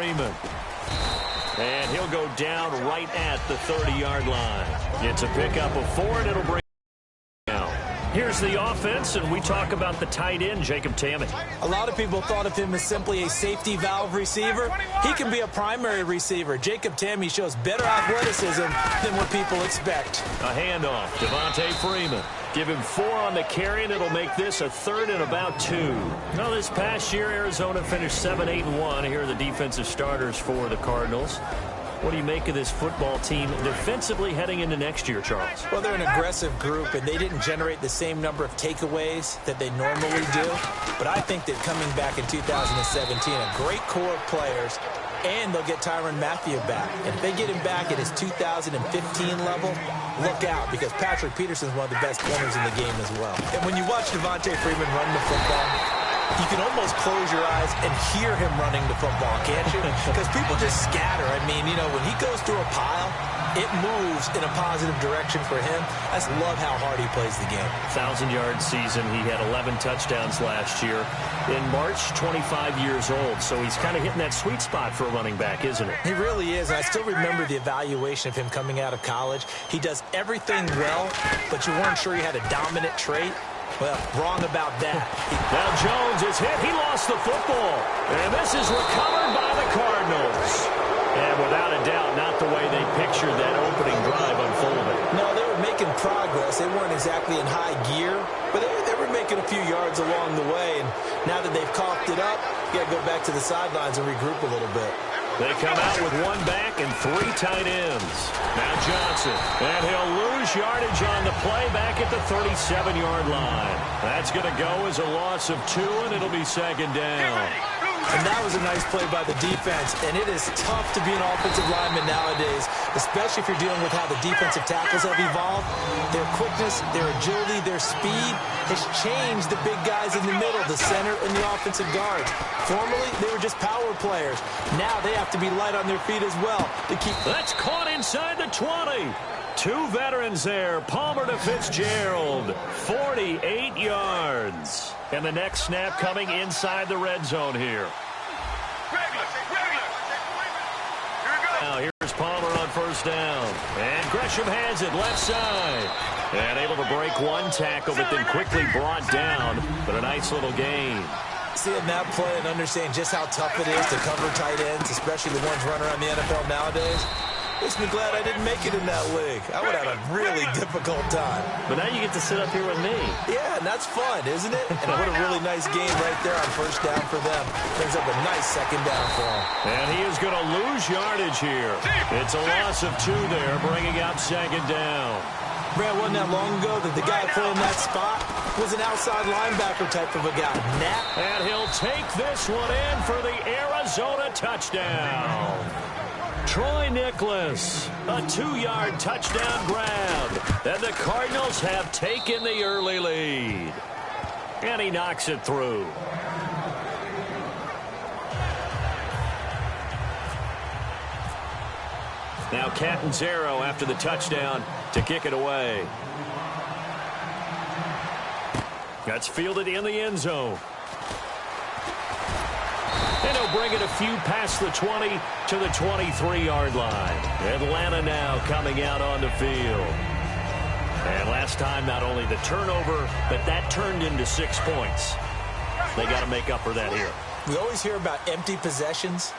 Freeman. And he'll go down right at the 30-yard line. It's a pickup of 4, and it'll bring down. Here's the offense, and we talk about the tight end, Jacob Tammey. A lot of people thought of him as simply a safety valve receiver. He can be a primary receiver. Jacob Tammey shows better athleticism than what people expect. A handoff. Devontae Freeman. Give him 4 on the carry, and it'll make this a 3rd and about 2. Now, this past year, Arizona finished 7-8-1. Here are the defensive starters for the Cardinals. What do you make of this football team defensively heading into next year, Charles? Well, they're an aggressive group, and they didn't generate the same number of takeaways that they normally do. But I think that coming back in 2017, a great core of players, and they'll get Tyrann Mathieu back. And if they get him back at his 2015 level, look out, because Patrick Peterson's one of the best corners in the game as well. And when you watch Devontae Freeman run the football, you can almost close your eyes and hear him running the football, can't you? Because people just scatter. I mean, you know, when he goes through a pile, it moves in a positive direction for him. I just love how hard he plays the game. 1,000-yard season. He had 11 touchdowns last year. In March, 25 years old. So he's kind of hitting that sweet spot for a running back, isn't it? He really is. And I still remember the evaluation of him coming out of college. He does everything well, but you weren't sure he had a dominant trait. Well, wrong about that. Now Jones is hit. He lost the football. And this is recovered by the Cardinals. And without a doubt, not the way they pictured that opening drive unfolding. No, they were making progress. They weren't exactly in high gear, but they were making a few yards along the way. And now that they've coughed it up, you got to go back to the sidelines and regroup a little bit. They come out with 1 back and 3 tight ends. Now Johnson, and he'll lose yardage on the play back at the 37-yard line. That's going to go as a loss of 2, and it'll be 2nd down. And that was a nice play by the defense, and it is tough to be an offensive lineman nowadays, especially if you're dealing with how the defensive tackles have evolved. Their quickness, their agility, their speed has changed the big guys in the middle, the center, and the offensive guards. Formerly, they were just power players. Now they have to be light on their feet as well to keep. That's caught inside the 20. 2 veterans there. Palmer to Fitzgerald. 48 yards. And the next snap coming inside the red zone here. Now here's Palmer on 1st down. And Gresham has it left side. And able to break 1 tackle, but then quickly brought down. But a nice little gain. Seeing that play and understanding just how tough it is to cover tight ends, especially the ones running around the NFL nowadays, makes me glad I didn't make it in that league. I would have a really difficult time. But now you get to sit up here with me. Yeah, and that's fun, isn't it? And what a really nice game right there on 1st down for them. Brings up a nice 2nd down for him. And he is going to lose yardage here. It's a loss of 2 there, bringing out 2nd down. Brad, wasn't that long ago that the guy playing that spot was an outside linebacker type of a guy. And he'll take this one in for the Arizona touchdown. Troy Nicholas, a 2-yard touchdown grab. And the Cardinals have taken the early lead. And he knocks it through. Now Catanzaro after the touchdown to kick it away. That's fielded in the end zone. And he'll bring it a few past the 20 to the 23-yard line. Atlanta now coming out on the field. And last time, not only the turnover, but that turned into 6 points. They got to make up for that here. We always hear about empty possessions,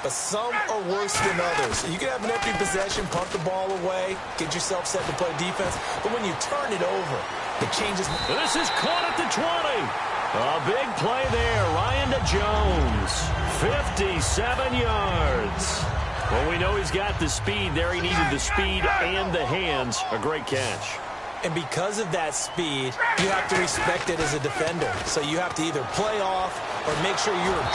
but some are worse than others. You can have an empty possession, punt the ball away, get yourself set to play defense, but when you turn it over, it changes. This is caught at the 20. A big play there. Ryan to Jones. 57 yards. Well, we know he's got the speed there. He needed the speed and the hands. A great catch. And because of that speed, you have to respect it as a defender. So you have to either play off or make sure you're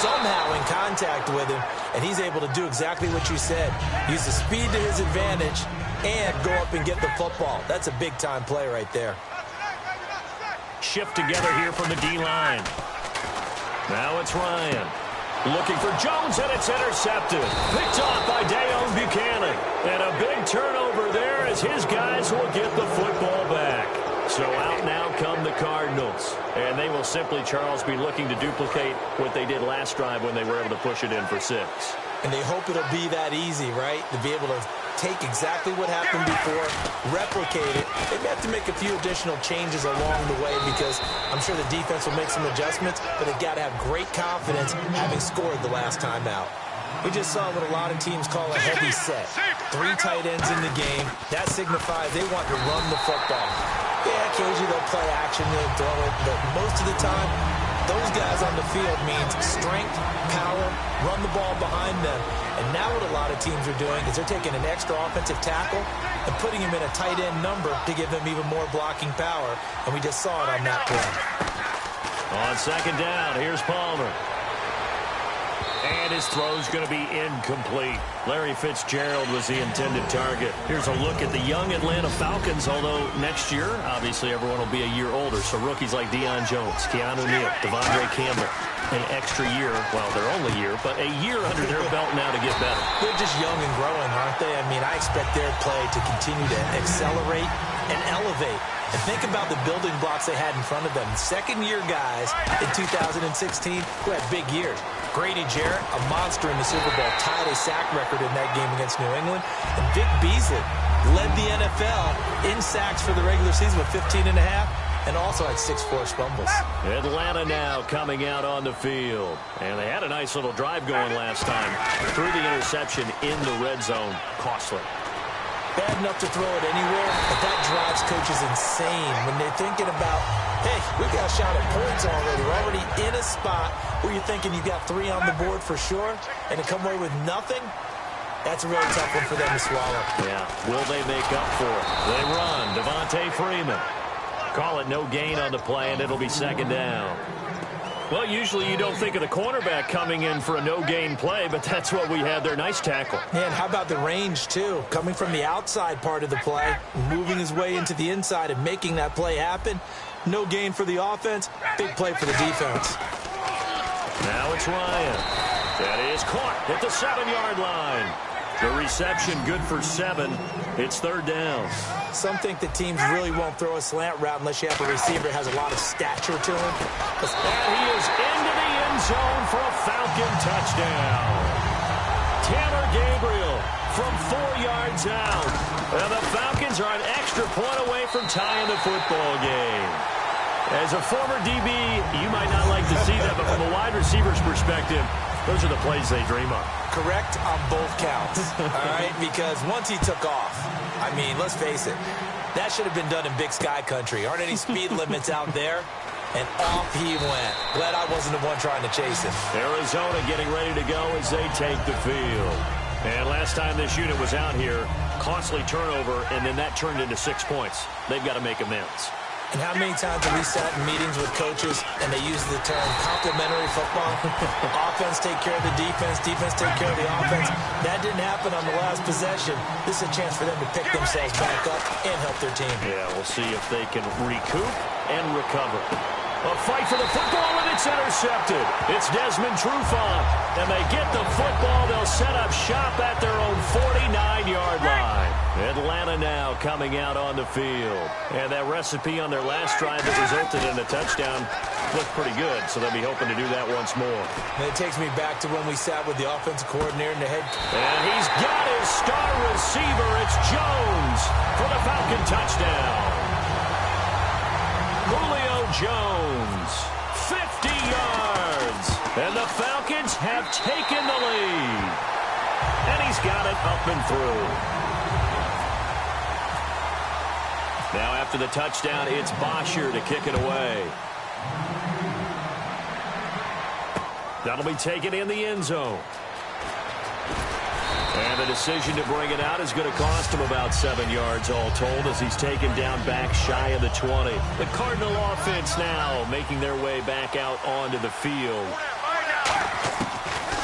somehow in contact with him. And he's able to do exactly what you said. Use the speed to his advantage and go up and get the football. That's a big-time play right there. Shift together here from the D-line. Now it's Ryan. Looking for Jones, and it's intercepted. Picked off by Dayon Buchanan. And a big turnover there as his guys will get the football back. So out now come the Cardinals. And they will simply, Charles, be looking to duplicate what they did last drive when they were able to push it in for 6. And they hope it'll be that easy, right? To be able to take exactly what happened before, replicate it. They may have to make a few additional changes along the way because I'm sure the defense will make some adjustments, but they've got to have great confidence having scored the last time out. We just saw what a lot of teams call a heavy set. 3 tight ends in the game. That signifies they want to run the football. Yeah, occasionally they'll play action and throw it, but most of the time, those guys on the field means strength, power, run the ball behind them. And now what a lot of teams are doing is they're taking an extra offensive tackle and putting him in a tight end number to give them even more blocking power. And we just saw it on that play. On second down, here's Palmer. And his throw's going to be incomplete. Larry Fitzgerald was the intended target. Here's a look at the young Atlanta Falcons, although next year, obviously, everyone will be a year older. So rookies like Deion Jones, Keanu Neal, Devondre Campbell, an extra year, well, their only year, but a year under their belt now to get better. They're just young and growing, aren't they? I mean, I expect their play to continue to accelerate and elevate. And think about the building blocks they had in front of them. Second-year guys in 2016 who had big years. Grady Jarrett, a monster in the Super Bowl, tied a sack record in that game against New England. And Vic Beasley led the NFL in sacks for the regular season with 15.5 and also had 6 forced fumbles. Atlanta now coming out on the field. And they had a nice little drive going last time. Threw the interception in the red zone. Costly. Bad enough to throw it anywhere, but that drives coaches insane when they're thinking about, hey, we've got a shot at points already. We're already in a spot where you're thinking you've got 3 on the board for sure, and to come away with nothing, that's a really tough one for them to swallow. Yeah, will they make up for it? They run. Devontae Freeman. Call it no gain on the play, and it'll be second down. Well, usually you don't think of the cornerback coming in for a no-gain play, but that's what we had there. Nice tackle. And how about the range, too? Coming from the outside part of the play, moving his way into the inside and making that play happen. No gain for the offense, big play for the defense. Now it's Ryan. That is caught at the 7-yard line. The reception good for 7. It's third down. Some think that teams really won't throw a slant route unless you have a receiver that has a lot of stature to him. And he is into the end zone for a Falcon touchdown. Taylor Gabriel from 4 yards out. And the Falcons are an extra point away from tying the football game. As a former DB, you might not like to see that, but from a wide receiver's perspective, those are the plays they dream of. Correct on both counts, all right? Because once he took off, I mean, let's face it, that should have been done in Big Sky country. Aren't any speed limits out there? And off he went. Glad I wasn't the one trying to chase him. Arizona getting ready to go as they take the field. And last time this unit was out here, costly turnover, and then that turned into 6 points. They've got to make amends. And how many times have we sat in meetings with coaches and they use the term complementary football? Offense take care of the defense, defense take care of the offense. That didn't happen on the last possession. This is a chance for them to pick themselves back up and help their team. Yeah, we'll see if they can recoup and recover. A fight for the football, and it's intercepted. It's Desmond Trufant, and they get the football. They'll set up shop at their own 49-yard line. Atlanta now coming out on the field. And that recipe on their last drive that resulted in a touchdown looked pretty good, so they'll be hoping to do that once more. And it takes me back to when we sat with the offensive coordinator and the head. And he's got his star receiver. It's Jones for the Falcon touchdown. Julio Jones, 50 yards. And the Falcons have taken the lead. And he's got it up and through. Now after the touchdown, it's Bosher to kick it away. That'll be taken in the end zone. And the decision to bring it out is going to cost him about 7 yards all told as he's taken down back shy of the 20. The Cardinal offense now making their way back out onto the field.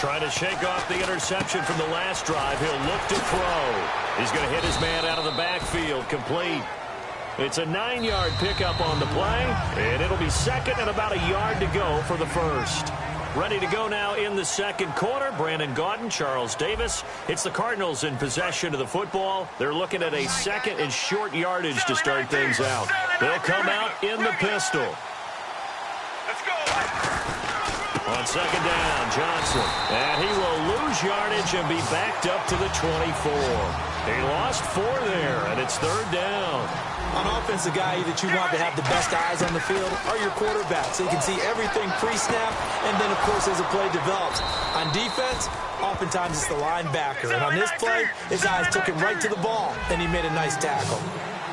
Trying to shake off the interception from the last drive. He'll look to throw. He's going to hit his man out of the backfield. Complete. It's a 9-yard pickup on the play, and it'll be second and about a yard to go for the first. Ready to go now in the second quarter. Brandon Gaudin, Charles Davis. It's the Cardinals in possession of the football. They're looking at a second and short yardage to start things out. They'll come out in the pistol. Let's go. On second down, Johnson. And he will lose yardage and be backed up to the 24. He lost 4 there, and it's third down. On offense, the guy that you want to have the best eyes on the field are your quarterbacks. So you can see everything pre-snap, and then, of course, as the play develops. On defense, oftentimes it's the linebacker. And on this play, his eyes took him right to the ball, and he made a nice tackle.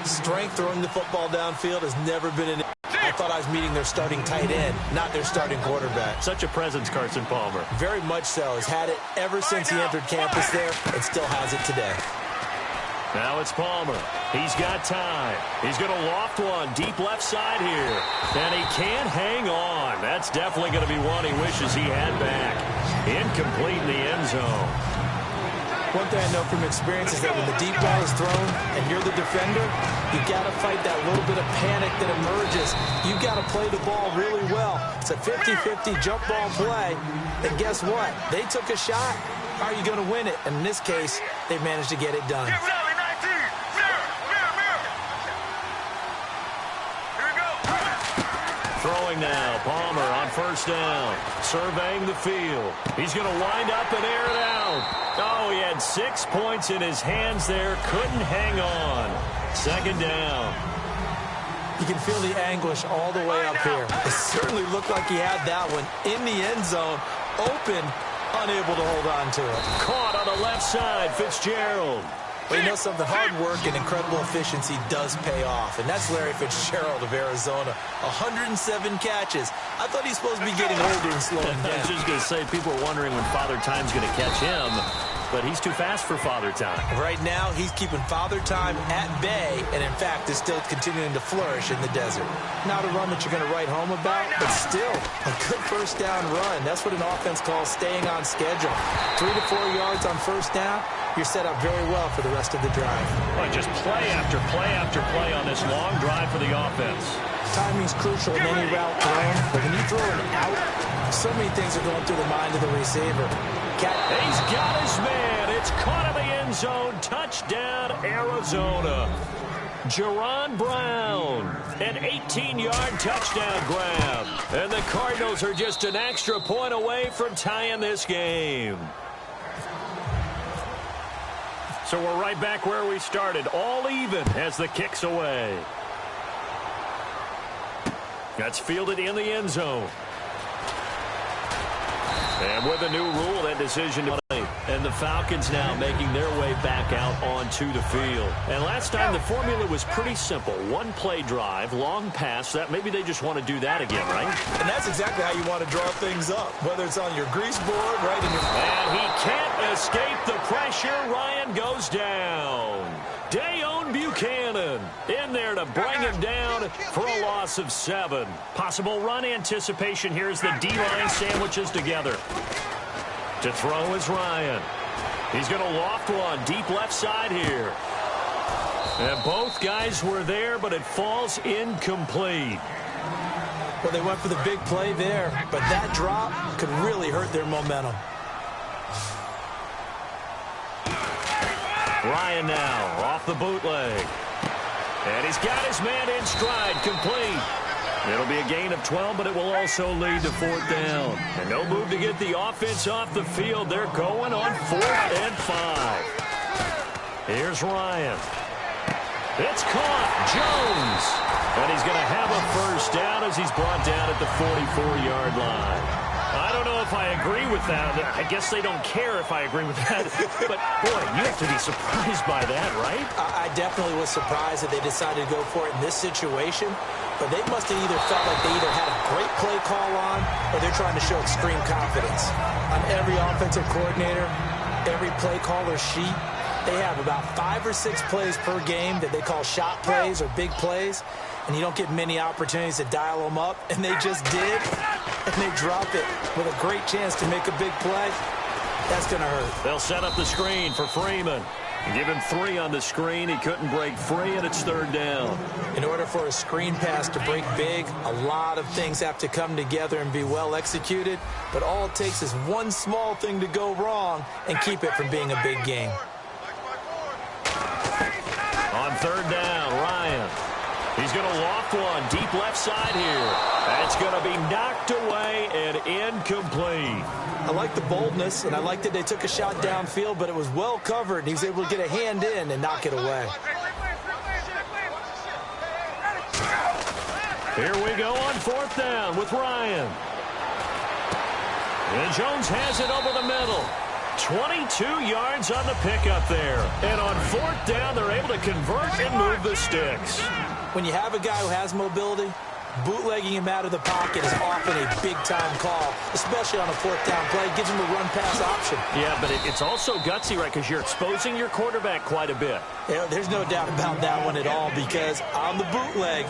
Strength throwing the football downfield has never been an issue. I thought I was meeting their starting tight end, not their starting quarterback. Such a presence, Carson Palmer. Very much so. He's had it ever since he entered campus there, and still has it today. Now it's Palmer. He's got time. He's going to loft one deep left side here. And he can't hang on. That's definitely going to be one he wishes he had back. Incomplete in the end zone. One thing I know from experience is that when the deep ball is thrown and you're the defender, you've got to fight that little bit of panic that emerges. You've got to play the ball really well. It's a 50-50 jump ball play. And guess what? They took a shot. How are you going to win it? And in this case, they managed to get it done. Throwing now, Palmer on first down, surveying the field. He's going to wind up and air it out. Oh, he had 6 points in his hands there, couldn't hang on. Second down. You can feel the anguish all the way up here. It certainly looked like he had that one in the end zone, open, unable to hold on to it. Caught on the left side, Fitzgerald. Well, you know something, hard work and incredible efficiency does pay off, and that's Larry Fitzgerald of Arizona. 107 catches. I thought he's supposed to be getting older and slowing down. I was just going to say, people are wondering when Father Time's going to catch him, but he's too fast for Father Time. Right now, he's keeping Father Time at bay, and in fact, is still continuing to flourish in the desert. Not a run that you're going to write home about, but still a good first down run. That's what an offense calls staying on schedule. 3 to 4 yards on first down. You're set up very well for the rest of the drive. Well, just play after play after play on this long drive for the offense. Timing's crucial in any route thrown, but when you throw an out, so many things are going through the mind of the receiver. He's got his man. It's caught in the end zone. Touchdown, Arizona. Jerron Brown, an 18-yard touchdown grab. And the Cardinals are just an extra point away from tying this game. So we're right back where we started, all even as the kick's away. That's fielded in the end zone. And with a new rule, that decision to play. And the Falcons now making their way back out onto the field. And last time the formula was pretty simple. One play drive, long pass. That maybe they just want to do that again, right? And that's exactly how you want to draw things up. Whether it's on your grease board, right in your... And he can't escape the pressure. Ryan goes down. Dayon Buchanan in there to bring him down for a loss of 7. Possible run anticipation here as the D-line sandwiches together. To throw is Ryan. He's going to loft one deep left side here. And both guys were there, but it falls incomplete. Well, they went for the big play there, but that drop could really hurt their momentum. Ryan now off the bootleg. And he's got his man in stride, complete. It'll be a gain of 12, but it will also lead to 4th down. And no move to get the offense off the field. They're going on 4th and 5. Here's Ryan. It's caught. Jones. And he's going to have a first down as he's brought down at the 44-yard line. I don't know if I agree with that. I guess they don't care if I agree with that. But, boy, you have to be surprised by that, right? I definitely was surprised that they decided to go for it in this situation. But they must have either felt like they either had a great play call on or they're trying to show extreme confidence. On every offensive coordinator, every play caller sheet, they have about 5 or 6 plays per game that they call shot plays or big plays. And you don't get many opportunities to dial them up. And they just did. And they drop it with a great chance to make a big play. That's going to hurt. They'll set up the screen for Freeman. Give him 3 on the screen. He couldn't break free, and it's 3rd down. In order for a screen pass to break big, a lot of things have to come together and be well executed. But all it takes is one small thing to go wrong and keep it from being a big game. On 3rd down, Ryan. He's going to loft one deep left side here. That's going to be knocked away and incomplete. I like the boldness, and I like that they took a shot downfield, but it was well covered, and he was able to get a hand in and knock it away. Here we go on 4th down with Ryan. And Jones has it over the middle. 22 yards on the pickup there. And on 4th down, they're able to convert and move the sticks. When you have a guy who has mobility, bootlegging him out of the pocket is often a big-time call, especially on a 4th down play. It gives him a run-pass option. Yeah, but it's also gutsy, right, because you're exposing your quarterback quite a bit. Yeah, there's no doubt about that one at all, because on the bootleg,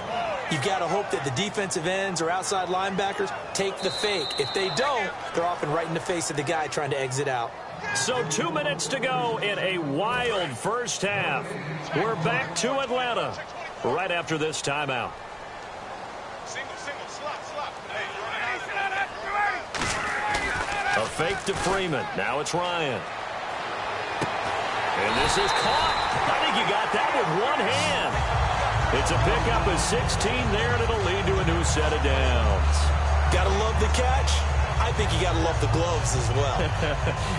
you've got to hope that the defensive ends or outside linebackers take the fake. If they don't, they're often right in the face of the guy trying to exit out. So 2 minutes to go in a wild first half. We're back to Atlanta right after this timeout. A fake to Freeman. Now it's Ryan. And this is caught. I think you got that with one hand. It's a pickup of 16 there, and it'll lead to a new set of downs. Got to love the catch. I think you got to love the gloves as well.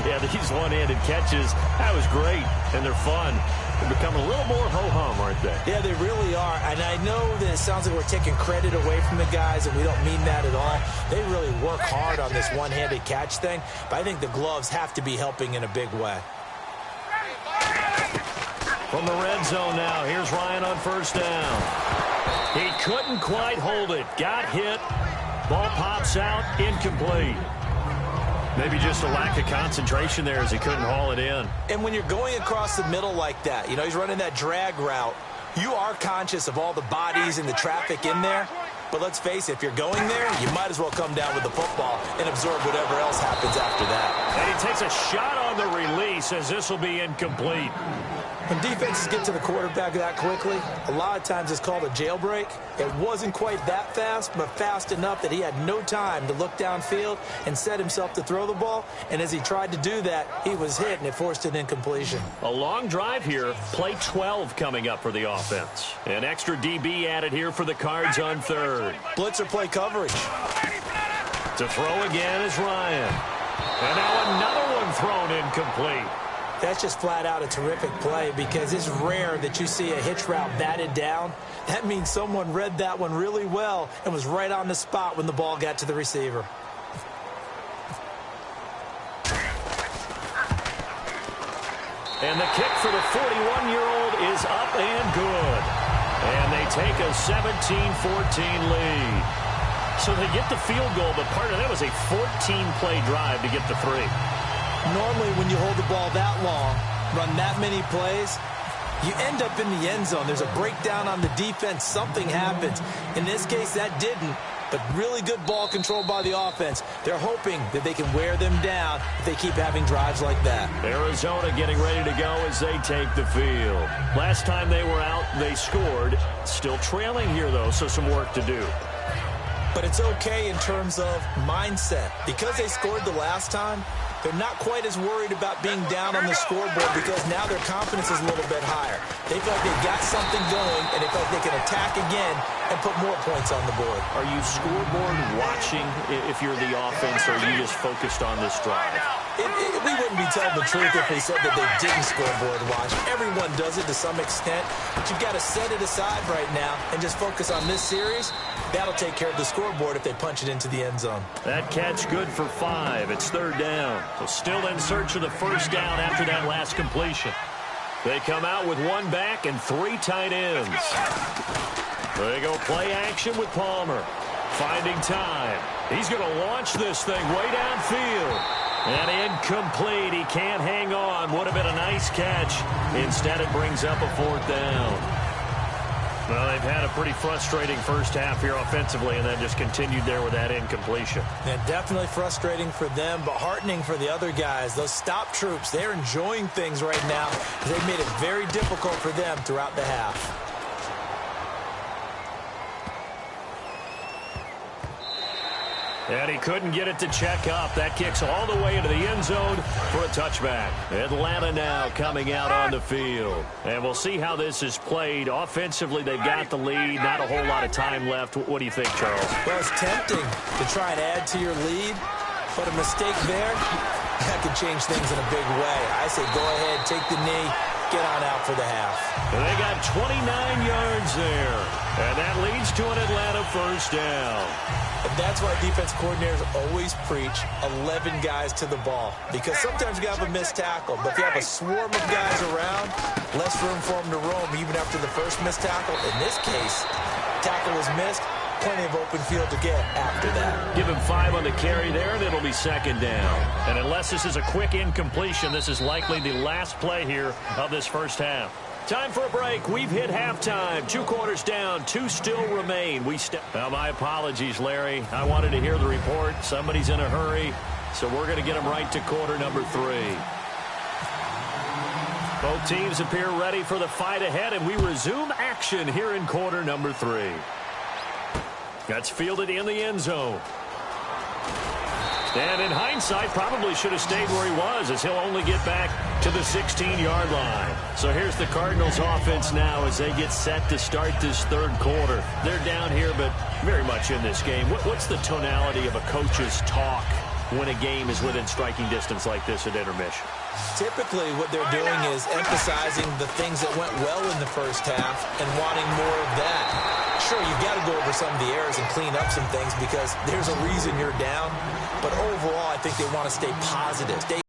Yeah, these one-handed catches, that was great, and they're fun. They're becoming a little more ho-hum, aren't they? Yeah, they really are. And I know that it sounds like we're taking credit away from the guys, and we don't mean that at all. They really work hard on this one-handed catch thing, but I think the gloves have to be helping in a big way. From the red zone now, here's Ryan on 1st down. He couldn't quite hold it. Got hit. Ball pops out, incomplete. Maybe just a lack of concentration there as he couldn't haul it in. And when you're going across the middle like that, you know, he's running that drag route, you are conscious of all the bodies and the traffic in there. But let's face it, if you're going there, you might as well come down with the football and absorb whatever else happens after that. And he takes a shot on the release as this will be incomplete. When defenses get to the quarterback that quickly, a lot of times it's called a jailbreak. It wasn't quite that fast, but fast enough that he had no time to look downfield and set himself to throw the ball. And as he tried to do that, he was hit, and it forced an incompletion. A long drive here. Play 12 coming up for the offense. An extra DB added here for the Cards on 3rd. Blitzer play coverage. To throw again is Ryan. And now another one thrown incomplete. That's just flat out a terrific play because it's rare that you see a hitch route batted down. That means someone read that one really well and was right on the spot when the ball got to the receiver. And the kick for the 41-year-old is up and good. And they take a 17-14 lead. So they get the field goal, but part of that was a 14-play drive to get the 3. Normally, when you hold the ball that long, run that many plays, you end up in the end zone. There's a breakdown on the defense. Something happens. In this case, that didn't, but really good ball control by the offense. They're hoping that they can wear them down if they keep having drives like that. Arizona getting ready to go as they take the field. Last time they were out, they scored. Still trailing here, though, so some work to do. But it's okay in terms of mindset. Because they scored the last time, they're not quite as worried about being down on the scoreboard because now their confidence is a little bit higher. They feel like they've got something going, and they feel like they can attack again and put more points on the board. Are you scoreboard watching if you're the offense, or are you just focused on this drive? We wouldn't be telling the truth if we said that they didn't scoreboard watch. Everyone does it to some extent, but you've got to set it aside right now and just focus on this series. That'll take care of the scoreboard if they punch it into the end zone. That catch good for 5. It's 3rd down. So still in search of the 1st down after that last completion. They come out with 1 back and 3 tight ends. They go play action with Palmer. Finding time. He's going to launch this thing way downfield. And incomplete. He can't hang on. Would have been a nice catch. Instead, it brings up a 4th down. Well, they've had a pretty frustrating first half here offensively, and then just continued there with that incompletion. Yeah, definitely frustrating for them, but heartening for the other guys. Those stop troops, they're enjoying things right now because they've made it very difficult for them throughout the half. And he couldn't get it to check up. That kicks all the way into the end zone for a touchback. Atlanta now coming out on the field. And we'll see how this is played. Offensively, they've got the lead. Not a whole lot of time left. What do you think, Charles? Well, it's tempting to try and add to your lead, but a mistake there, that could change things in a big way. I say go ahead, take the knee, get on out for the half. And they got 29 yards there. And that leads to an Atlanta first down. And that's why defense coordinators always preach 11 guys to the ball. Because sometimes you have a missed tackle, but if you have a swarm of guys around, less room for them to roam even after the first missed tackle. In this case, tackle was missed, plenty of open field to get after that. Give him 5 on the carry there, and it'll be second down. And unless this is a quick incompletion, this is likely the last play here of this first half. Time for a break. We've hit halftime. 2 quarters down. 2 still remain. Well, my apologies, Larry. I wanted to hear the report. Somebody's in a hurry, so we're going to get them right to quarter number 3. Both teams appear ready for the fight ahead, and we resume action here in quarter number 3. That's fielded in the end zone. And in hindsight, probably should have stayed where he was, as he'll only get back to the 16-yard line. So here's the Cardinals offense now as they get set to start this third quarter. They're down here, but very much in this game. What's the tonality of a coach's talk when a game is within striking distance like this at intermission? Typically, what they're doing is emphasizing the things that went well in the first half and wanting more of that. Sure, you've got to go over some of the errors and clean up some things because there's a reason you're down. But overall, I think they want to stay positive, stay